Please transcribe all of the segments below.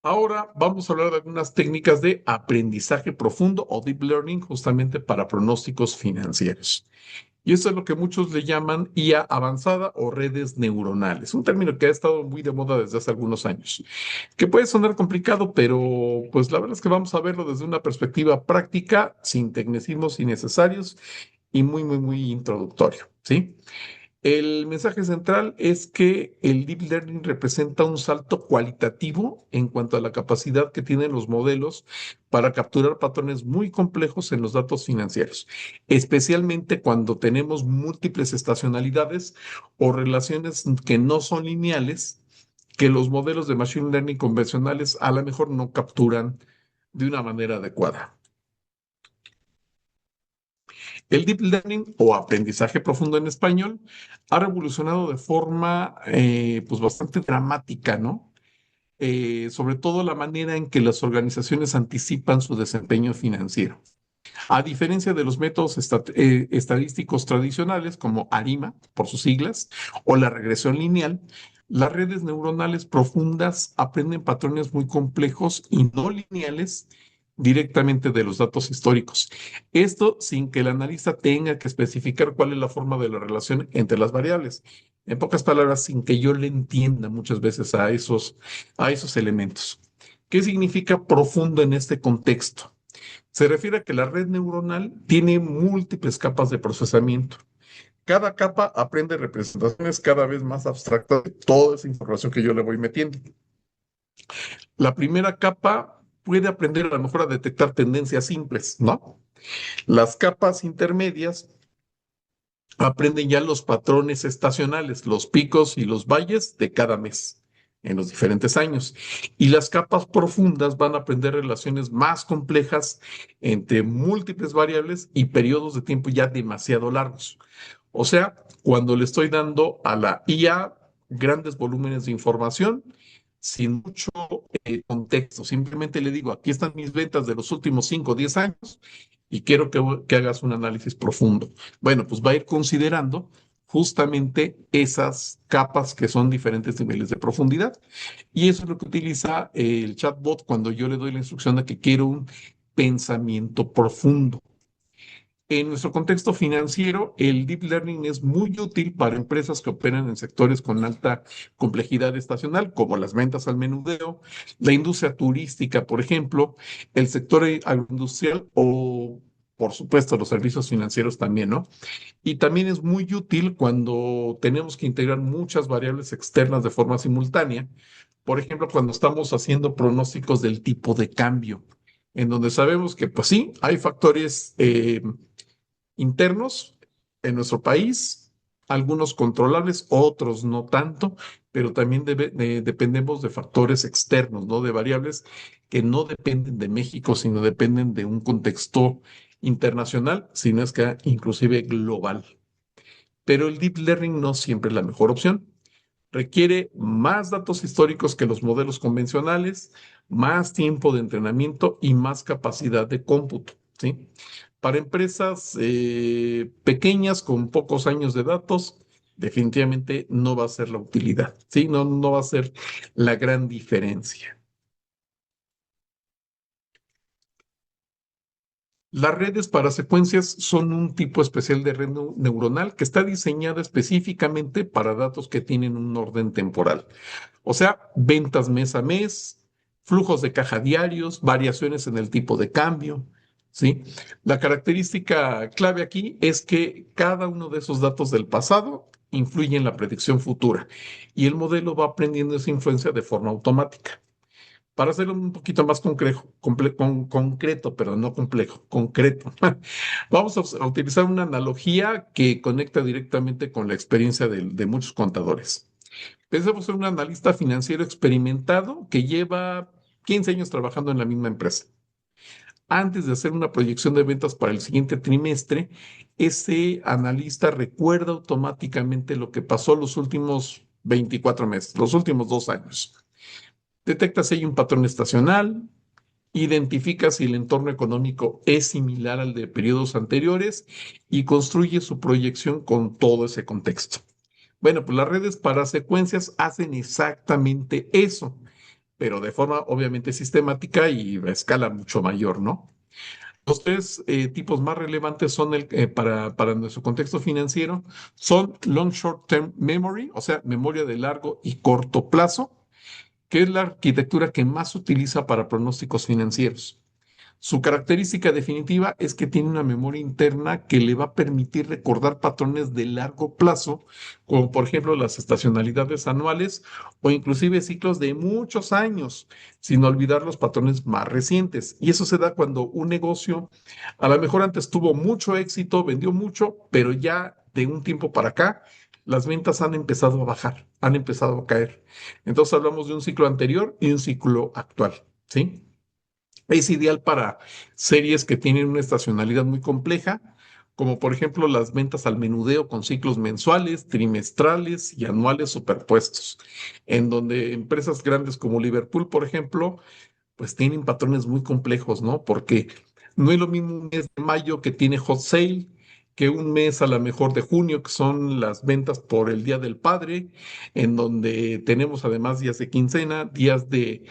Ahora vamos a hablar de algunas técnicas de aprendizaje profundo o deep learning justamente para pronósticos financieros. Y eso es lo que muchos le llaman IA avanzada o redes neuronales, un término que ha estado muy de moda desde hace algunos años, que puede sonar complicado, pero pues la verdad es que vamos a verlo desde una perspectiva práctica, sin tecnicismos innecesarios y muy introductorio, ¿sí? El mensaje central es que el deep learning representa un salto cualitativo en cuanto a la capacidad que tienen los modelos para capturar patrones muy complejos en los datos financieros, especialmente cuando tenemos múltiples estacionalidades o relaciones que no son lineales, que los modelos de machine learning convencionales a lo mejor no capturan de una manera adecuada. El deep learning o aprendizaje profundo en español ha revolucionado de forma pues bastante dramática, ¿no? Sobre todo la manera en que las organizaciones anticipan su desempeño financiero. A diferencia de los métodos estadísticos tradicionales como ARIMA, por sus siglas, o la regresión lineal, las redes neuronales profundas aprenden patrones muy complejos y no lineales directamente de los datos históricos. Esto sin que el analista tenga que especificar cuál es la forma de la relación entre las variables. En pocas palabras, sin que yo le entienda muchas veces a esos elementos. ¿Qué significa profundo en este contexto? Se refiere a que la red neuronal tiene múltiples capas de procesamiento. Cada capa aprende representaciones cada vez más abstractas de toda esa información que yo le voy metiendo. La primera capa puede aprender a lo mejor a detectar tendencias simples, ¿no? Las capas intermedias aprenden ya los patrones estacionales, los picos y los valles de cada mes en los diferentes años. Y las capas profundas van a aprender relaciones más complejas entre múltiples variables y periodos de tiempo ya demasiado largos. O sea, cuando le estoy dando a la IA grandes volúmenes de información sin mucho contexto, simplemente le digo, aquí están mis ventas de los últimos 5 o 10 años y quiero que hagas un análisis profundo. Bueno, pues va a ir considerando justamente esas capas que son diferentes niveles de profundidad. Y eso es lo que utiliza el chatbot cuando yo le doy la instrucción de que quiero un pensamiento profundo. En nuestro contexto financiero, el deep learning es muy útil para empresas que operan en sectores con alta complejidad estacional, como las ventas al menudeo, la industria turística, por ejemplo, el sector agroindustrial o, por supuesto, los servicios financieros también, ¿no? Y también es muy útil cuando tenemos que integrar muchas variables externas de forma simultánea. Por ejemplo, cuando estamos haciendo pronósticos del tipo de cambio, en donde sabemos que, pues sí, hay factores internos en nuestro país, algunos controlables, otros no tanto, pero también dependemos de factores externos, ¿no? De variables que no dependen de México, sino dependen de un contexto internacional, sino es que inclusive global. Pero el deep learning no siempre es la mejor opción. Requiere más datos históricos que los modelos convencionales, más tiempo de entrenamiento y más capacidad de cómputo, ¿sí? Para empresas pequeñas con pocos años de datos, definitivamente no va a ser la utilidad, ¿sí? No va a ser la gran diferencia. Las redes para secuencias son un tipo especial de red neuronal que está diseñada específicamente para datos que tienen un orden temporal. O sea, ventas mes a mes, flujos de caja diarios, variaciones en el tipo de cambio, ¿sí? La característica clave aquí es que cada uno de esos datos del pasado influye en la predicción futura y el modelo va aprendiendo esa influencia de forma automática. Para hacerlo un poquito más concreto, pero no complejo, concreto, vamos a utilizar una analogía que conecta directamente con la experiencia de muchos contadores. Pensemos en un analista financiero experimentado que lleva 15 años trabajando en la misma empresa. Antes de hacer una proyección de ventas para el siguiente trimestre, ese analista recuerda automáticamente lo que pasó los últimos 24 meses, los últimos 2 años. Detecta si hay un patrón estacional, identifica si el entorno económico es similar al de periodos anteriores y construye su proyección con todo ese contexto. Bueno, pues las redes para secuencias hacen exactamente eso. pero de forma obviamente sistemática y a escala mucho mayor, ¿no? Los tres tipos más relevantes son para nuestro contexto financiero, son Long Short Term Memory, o sea, memoria de largo y corto plazo, que es la arquitectura que más se utiliza para pronósticos financieros. Su característica definitiva es que tiene una memoria interna que le va a permitir recordar patrones de largo plazo, como por ejemplo las estacionalidades anuales o inclusive ciclos de muchos años, sin olvidar los patrones más recientes. Y eso se da cuando un negocio a lo mejor antes tuvo mucho éxito, vendió mucho, pero ya de un tiempo para acá las ventas han empezado a bajar, han empezado a caer. Entonces hablamos de un ciclo anterior y un ciclo actual, ¿sí? Es ideal para series que tienen una estacionalidad muy compleja, como por ejemplo las ventas al menudeo con ciclos mensuales, trimestrales y anuales superpuestos, en donde empresas grandes como Liverpool, por ejemplo, pues tienen patrones muy complejos, ¿no? Porque no es lo mismo un mes de mayo que tiene hot sale que un mes a lo mejor de junio, que son las ventas por el Día del Padre, en donde tenemos además días de quincena, días de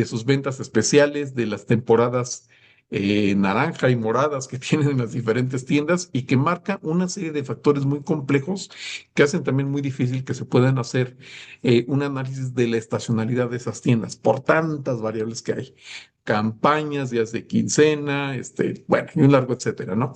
sus ventas especiales, de las temporadas naranja y moradas que tienen en las diferentes tiendas y que marca una serie de factores muy complejos que hacen también muy difícil que se puedan hacer un análisis de la estacionalidad de esas tiendas por tantas variables que hay. Campañas, días de quincena, bueno, y un largo etcétera, ¿no?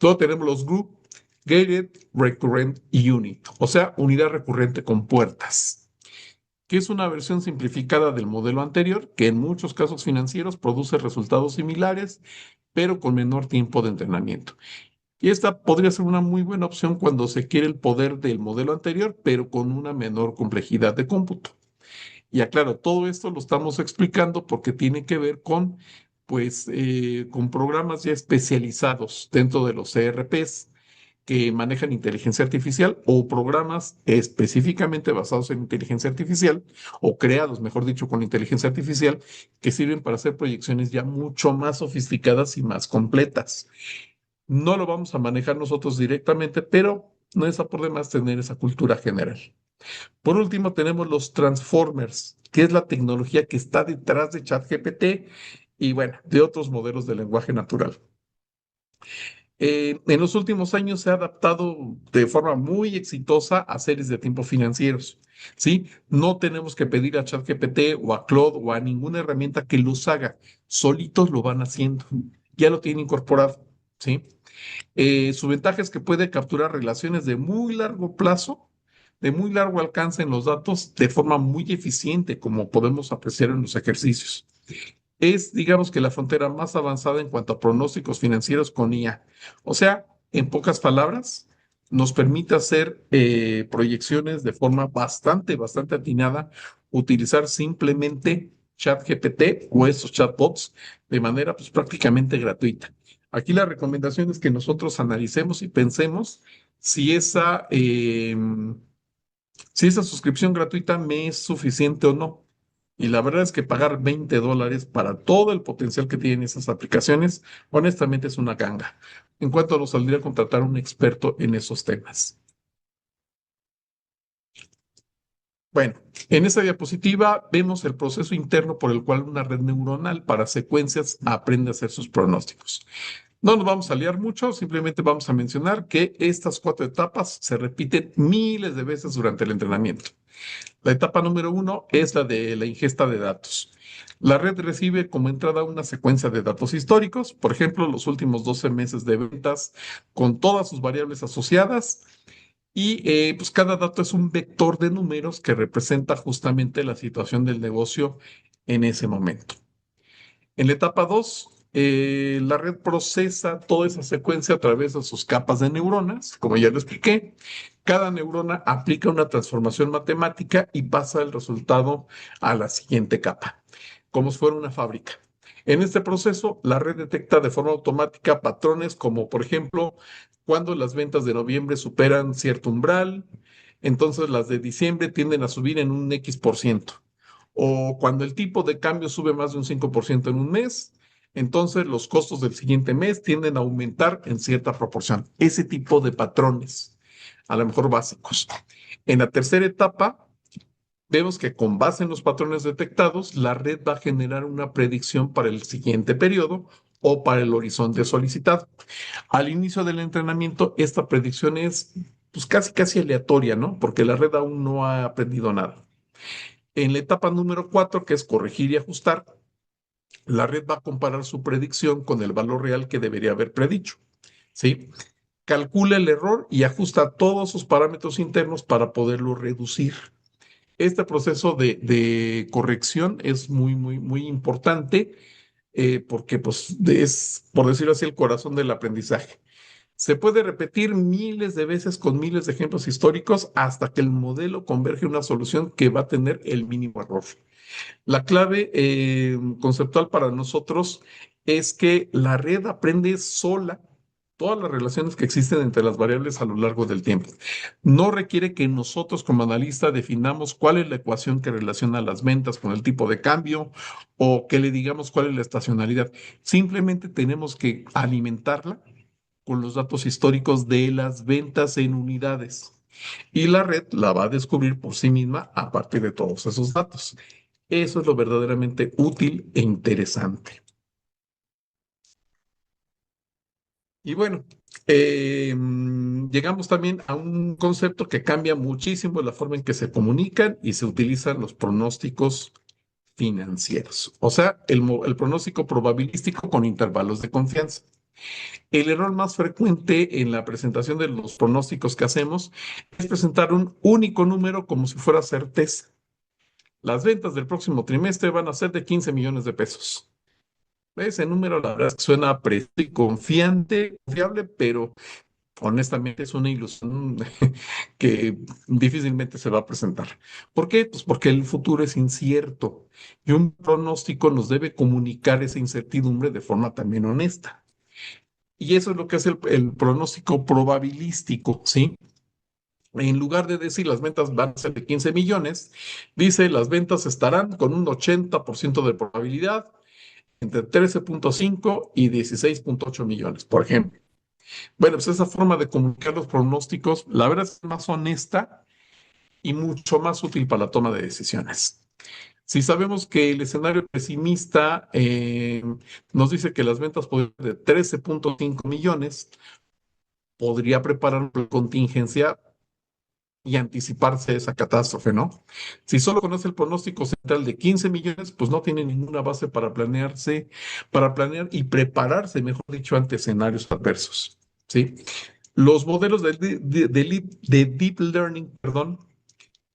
Luego tenemos los Group Gated Recurrent Unit, o sea, unidad recurrente con puertas, que es una versión simplificada del modelo anterior, que en muchos casos financieros produce resultados similares, pero con menor tiempo de entrenamiento. Y esta podría ser una muy buena opción cuando se quiere el poder del modelo anterior, pero con una menor complejidad de cómputo. Y aclaro, todo esto lo estamos explicando porque tiene que ver con, pues, con programas ya especializados dentro de los ERPs que manejan inteligencia artificial o programas específicamente basados en inteligencia artificial o creados, mejor dicho, con inteligencia artificial que sirven para hacer proyecciones ya mucho más sofisticadas y más completas. No lo vamos a manejar nosotros directamente, pero no está por demás tener esa cultura general. Por último, tenemos los Transformers, que es la tecnología que está detrás de ChatGPT y, bueno, de otros modelos de lenguaje natural. En los últimos años se ha adaptado de forma muy exitosa a series de tiempo financieros, ¿sí? No tenemos que pedir a ChatGPT o a Claude o a ninguna herramienta que los haga, solitos lo van haciendo, ya lo tienen incorporado, ¿sí? Su ventaja es que puede capturar relaciones de muy largo plazo, de muy largo alcance en los datos de forma muy eficiente, como podemos apreciar en los ejercicios. Es, digamos que la frontera más avanzada en cuanto a pronósticos financieros con IA. O sea, en pocas palabras, nos permite hacer proyecciones de forma bastante atinada, utilizar simplemente ChatGPT o estos chatbots de manera pues prácticamente gratuita. Aquí la recomendación es que nosotros analicemos y pensemos si si esa suscripción gratuita me es suficiente o no. Y la verdad es que pagar $20 para todo el potencial que tienen esas aplicaciones, honestamente es una ganga. En cuanto nos saldría a contratar a un experto en esos temas. Bueno, en esta diapositiva vemos el proceso interno por el cual una red neuronal para secuencias aprende a hacer sus pronósticos. No nos vamos a liar mucho, simplemente vamos a mencionar que estas cuatro etapas se repiten miles de veces durante el entrenamiento. La etapa número uno es la de la ingesta de datos. La red recibe como entrada una secuencia de datos históricos, por ejemplo, los últimos 12 meses de ventas con todas sus variables asociadas y pues cada dato es un vector de números que representa justamente la situación del negocio en ese momento. En la etapa 2, la red procesa toda esa secuencia a través de sus capas de neuronas, como ya lo expliqué. Cada neurona aplica una transformación matemática y pasa el resultado a la siguiente capa, como si fuera una fábrica. En este proceso, la red detecta de forma automática patrones como, por ejemplo, cuando las ventas de noviembre superan cierto umbral, entonces las de diciembre tienden a subir en un X%. O cuando el tipo de cambio sube más de un 5% en un mes, entonces los costos del siguiente mes tienden a aumentar en cierta proporción. Ese tipo de patrones, a lo mejor básicos. En la tercera etapa, vemos que con base en los patrones detectados, la red va a generar una predicción para el siguiente periodo o para el horizonte solicitado. Al inicio del entrenamiento, esta predicción es pues casi aleatoria, ¿no? Porque la red aún no ha aprendido nada. En la etapa número 4, que es corregir y ajustar, la red va a comparar su predicción con el valor real que debería haber predicho, ¿sí? Calcula el error y ajusta todos sus parámetros internos para poderlo reducir. Este proceso de corrección es muy importante porque pues, es, por decirlo así, el corazón del aprendizaje. Se puede repetir miles de veces con miles de ejemplos históricos hasta que el modelo converge en una solución que va a tener el mínimo error. La clave conceptual para nosotros es que la red aprende sola todas las relaciones que existen entre las variables a lo largo del tiempo. No requiere que nosotros como analista definamos cuál es la ecuación que relaciona las ventas con el tipo de cambio o que le digamos cuál es la estacionalidad. Simplemente tenemos que alimentarla con los datos históricos de las ventas en unidades. Y la red la va a descubrir por sí misma a partir de todos esos datos. Eso es lo verdaderamente útil e interesante. Y bueno, llegamos también a un concepto que cambia muchísimo la forma en que se comunican y se utilizan los pronósticos financieros, o sea, el pronóstico probabilístico con intervalos de confianza. El error más frecuente en la presentación de los pronósticos que hacemos es presentar un único número como si fuera certeza. Las ventas del próximo trimestre van a ser de 15 millones de pesos. Ese número, la verdad, es que suena preciso y confiable, pero honestamente es una ilusión que difícilmente se va a presentar. ¿Por qué? Pues porque el futuro es incierto y un pronóstico nos debe comunicar esa incertidumbre de forma también honesta. Y eso es lo que es el pronóstico probabilístico, ¿sí? En lugar de decir las ventas van a ser de 15 millones, dice las ventas estarán con un 80% de probabilidad entre 13.5 y 16.8 millones, por ejemplo. Bueno, pues esa forma de comunicar los pronósticos, la verdad es más honesta y mucho más útil para la toma de decisiones. Si sabemos que el escenario pesimista nos dice que las ventas podrían ser de 13.5 millones, podría preparar una contingencia y anticiparse a esa catástrofe, ¿no? Si solo conoce el pronóstico central de 15 millones, pues no tiene ninguna base para planear y prepararse, mejor dicho, ante escenarios adversos, ¿sí? Los modelos de Deep Learning, perdón,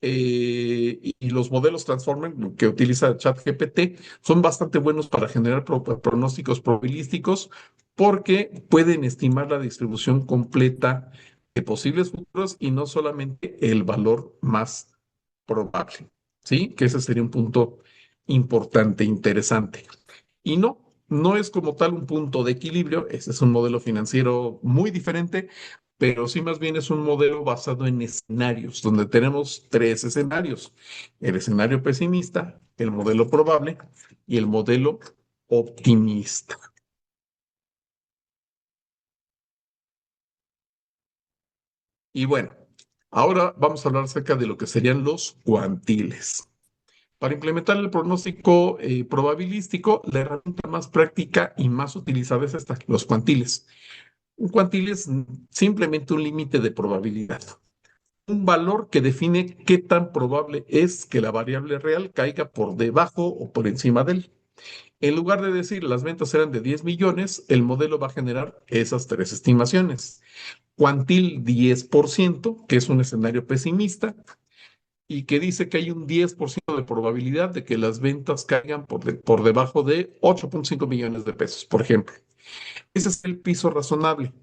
y los modelos Transformer que utiliza ChatGPT son bastante buenos para generar pronósticos probabilísticos porque pueden estimar la distribución completa de posibles futuros y no solamente el valor más probable. ¿Sí? Que ese sería un punto importante, interesante. Y no es como tal un punto de equilibrio, ese es un modelo financiero muy diferente, pero sí más bien es un modelo basado en escenarios, donde tenemos tres escenarios: el escenario pesimista, el modelo probable y el modelo optimista. Y bueno, ahora vamos a hablar acerca de lo que serían los cuantiles. Para implementar el pronóstico probabilístico, la herramienta más práctica y más utilizada es esta, los cuantiles. Un cuantil es simplemente un límite de probabilidad, un valor que define qué tan probable es que la variable real caiga por debajo o por encima de él. En lugar de decir las ventas eran de 10 millones, el modelo va a generar esas tres estimaciones. Cuantil 10%, que es un escenario pesimista, y que dice que hay un 10% de probabilidad de que las ventas caigan por debajo de 8.5 millones de pesos, por ejemplo. Ese es el piso razonable.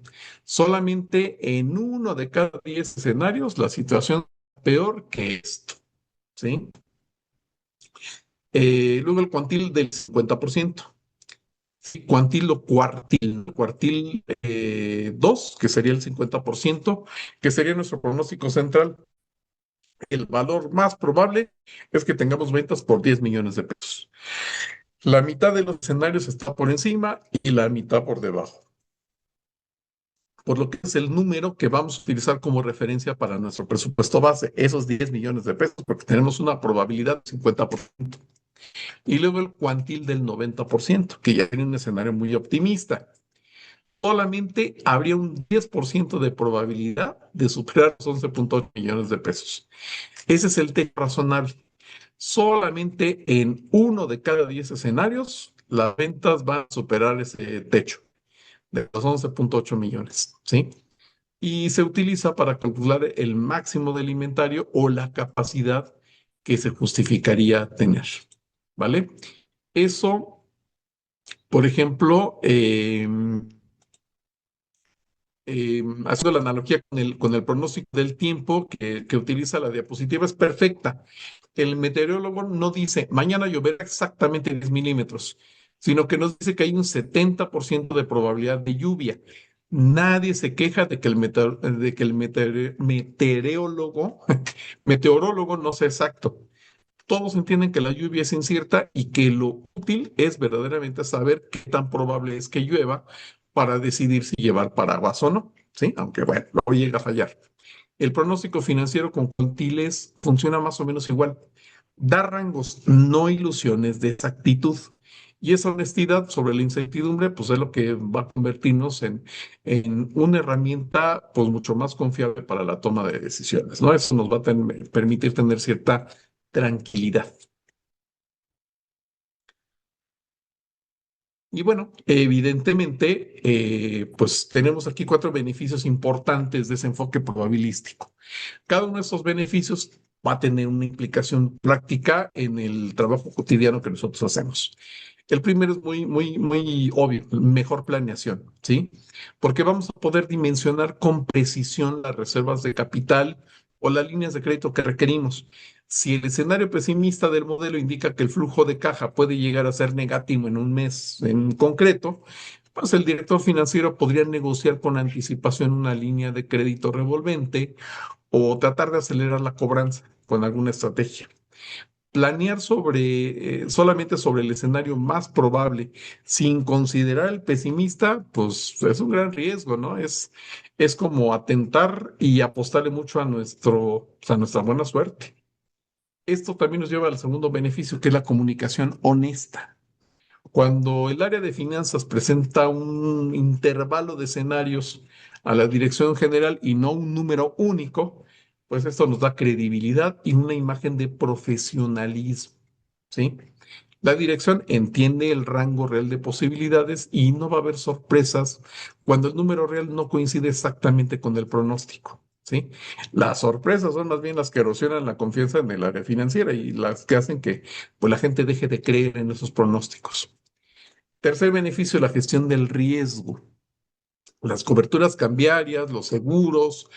Solamente en uno de cada 10 escenarios la situación es peor que esto, ¿sí? Luego el cuantil del 50%. Sí, cuantil o cuartil. Cuartil 2, que sería el 50%, que sería nuestro pronóstico central. El valor más probable es que tengamos ventas por 10 millones de pesos. La mitad de los escenarios está por encima y la mitad por debajo. por lo que es el número que vamos a utilizar como referencia para nuestro presupuesto base, esos 10 millones de pesos, porque tenemos una probabilidad del 50%. Y luego el cuantil del 90%, que ya tiene un escenario muy optimista. Solamente habría un 10% de probabilidad de superar los 11.8 millones de pesos. Ese es el techo razonable. Solamente en uno de cada 10 escenarios, las ventas van a superar ese techo de los 11.8 millones, ¿sí? Y se utiliza para calcular el máximo del inventario o la capacidad que se justificaría tener, ¿vale? Eso, por ejemplo, haciendo la analogía con el pronóstico del tiempo que utiliza la diapositiva, es perfecta. El meteorólogo no dice mañana lloverá exactamente 10 milímetros, sino que nos dice que hay un 70% de probabilidad de lluvia. Nadie se queja de que meteorólogo, meteorólogo no sea exacto. Todos entienden que la lluvia es incierta y que lo útil es verdaderamente saber qué tan probable es que llueva para decidir si llevar paraguas o no, ¿sí? Aunque bueno, luego llega a fallar. El pronóstico financiero con quintiles funciona más o menos igual. Da rangos, no ilusiones de exactitud. Y esa honestidad sobre la incertidumbre, pues es lo que va a convertirnos en una herramienta, pues mucho más confiable para la toma de decisiones, ¿no? Eso nos va a permitir tener cierta tranquilidad. Y bueno, evidentemente, pues tenemos aquí cuatro beneficios importantes de ese enfoque probabilístico. Cada uno de estos beneficios va a tener una implicación práctica en el trabajo cotidiano que nosotros hacemos. El primero es muy obvio, mejor planeación, ¿sí? Porque vamos a poder dimensionar con precisión las reservas de capital o las líneas de crédito que requerimos. Si el escenario pesimista del modelo indica que el flujo de caja puede llegar a ser negativo en un mes en concreto, pues el director financiero podría negociar con anticipación una línea de crédito revolvente o tratar de acelerar la cobranza con alguna estrategia. Planear solamente sobre el escenario más probable, sin considerar el pesimista, pues es un gran riesgo, ¿no? Es como atentar y apostarle mucho a nuestra buena suerte. Esto también nos lleva al segundo beneficio, que es la comunicación honesta. Cuando el área de finanzas presenta un intervalo de escenarios a la dirección general y no un número único, pues esto nos da credibilidad y una imagen de profesionalismo, ¿sí? La dirección entiende el rango real de posibilidades y no va a haber sorpresas cuando el número real no coincide exactamente con el pronóstico, ¿sí? Las sorpresas son más bien las que erosionan la confianza en el área financiera y las que hacen que pues, la gente deje de creer en esos pronósticos. Tercer beneficio, la gestión del riesgo. Las coberturas cambiarias, los seguros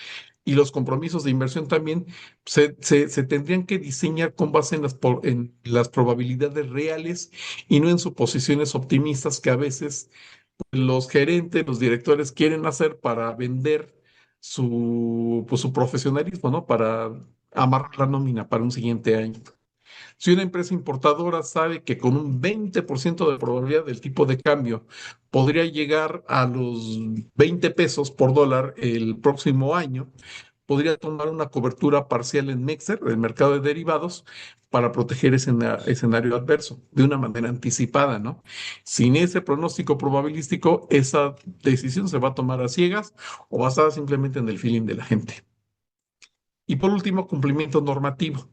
y los compromisos de inversión también se tendrían que diseñar con base en las probabilidades reales y no en suposiciones optimistas que a veces los gerentes, los directores quieren hacer para vender pues, su profesionalismo, ¿no? Para amarrar la nómina para un siguiente año. Si una empresa importadora sabe que con un 20% de probabilidad del tipo de cambio podría llegar a los 20 pesos por dólar el próximo año, podría tomar una cobertura parcial en Mexer, el mercado de derivados, para proteger ese escenario adverso de una manera anticipada, ¿no? Sin ese pronóstico probabilístico, esa decisión se va a tomar a ciegas o basada simplemente en el feeling de la gente. Y por último, cumplimiento normativo.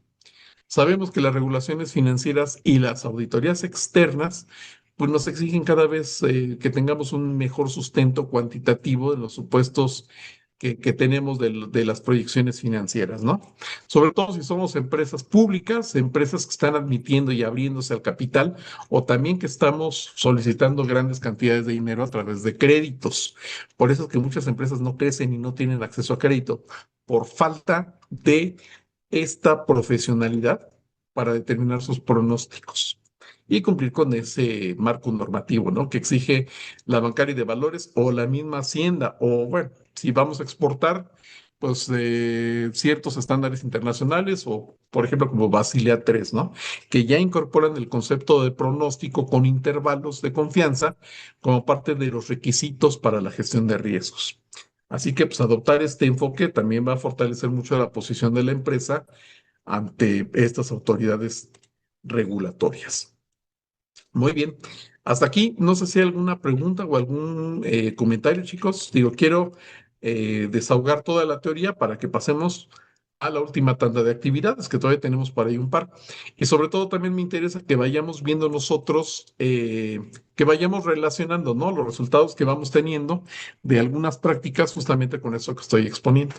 Sabemos que las regulaciones financieras y las auditorías externas pues nos exigen cada vez que tengamos un mejor sustento cuantitativo de los supuestos que tenemos de las proyecciones financieras, ¿no? Sobre todo si somos empresas públicas, empresas que están admitiendo y abriéndose al capital, o también que estamos solicitando grandes cantidades de dinero a través de créditos. Por eso es que muchas empresas no crecen y no tienen acceso a crédito, por falta de esta profesionalidad para determinar sus pronósticos y cumplir con ese marco normativo, ¿no? Que exige la bancaria de valores o la misma Hacienda, o bueno, si vamos a exportar, pues ciertos estándares internacionales o, por ejemplo, como Basilea III, ¿no? Que ya incorporan el concepto de pronóstico con intervalos de confianza como parte de los requisitos para la gestión de riesgos. Así que pues adoptar este enfoque también va a fortalecer mucho la posición de la empresa ante estas autoridades regulatorias. Muy bien. Hasta aquí, no sé si hay alguna pregunta o algún comentario, chicos. Digo, quiero desahogar toda la teoría para que pasemos a la última tanda de actividades, que todavía tenemos por ahí un par. Y sobre todo también me interesa que vayamos viendo nosotros, que vayamos relacionando, ¿no? Los resultados que vamos teniendo de algunas prácticas justamente con eso que estoy exponiendo.